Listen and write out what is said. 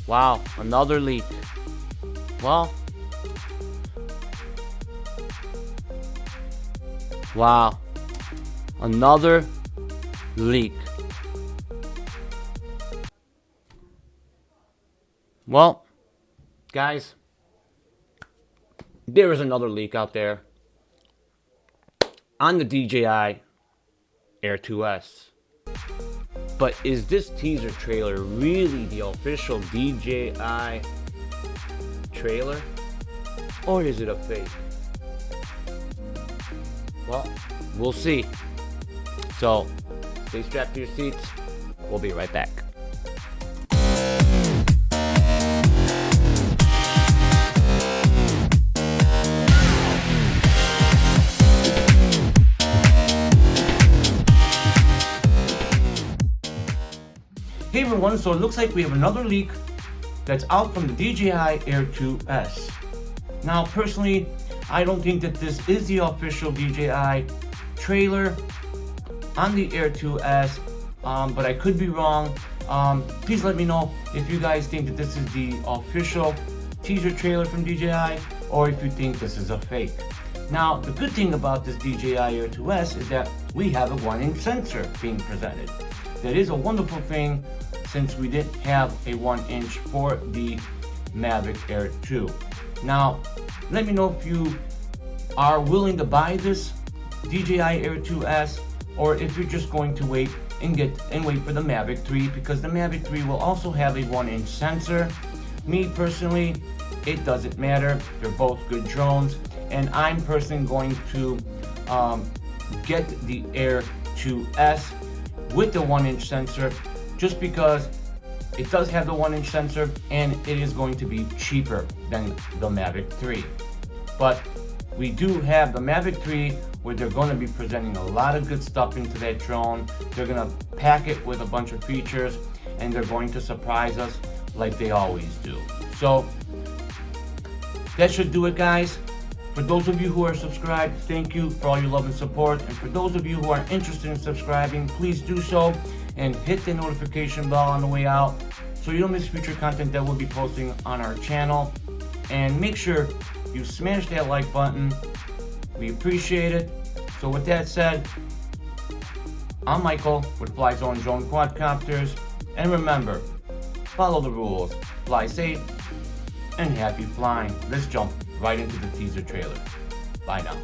Wow, another leak. Well, wow, another leak. Well, guys, there is another leak out there on the DJI Air 2S. But is this teaser trailer really the official DJI trailer? Or is it a fake? Well, we'll see. So, stay strapped to your seats. We'll be right back. Hey everyone, so it looks like we have another leak that's out from the DJI Air 2S. Now personally, I don't think that this is the official DJI trailer on the Air 2S, but I could be wrong. Please let me know if you guys think that this is the official teaser trailer from DJI or if you think this is a fake. Now, the good thing about this DJI Air 2S is that we have a 1-inch sensor being presented. That is a wonderful thing since we didn't have a 1-inch for the Mavic Air 2. Now, let me know if you are willing to buy this DJI Air 2S or if you're just going to wait wait for the Mavic 3, because the Mavic 3 will also have a 1-inch sensor. Me personally, it doesn't matter. They're both good drones, and I'm personally going to get the Air 2S with the 1-inch sensor just because it does have the 1-inch sensor and it is going to be cheaper than the Mavic 3. But we do have the Mavic 3 where they're going to be presenting a lot of good stuff into that drone. They're going to pack it with a bunch of features and they're going to surprise us like they always do. So that should do it, guys. For those of you who are subscribed, thank you for all your love and support. And for those of you who are interested in subscribing, please do so and hit the notification bell on the way out so you don't miss future content that we'll be posting on our channel. And make sure you smash that like button. We appreciate it. So with that said, I'm Michael with Flyzone Drone Quadcopters. And remember, follow the rules, fly safe, and happy flying. Let's jump right into the teaser trailer. Bye now.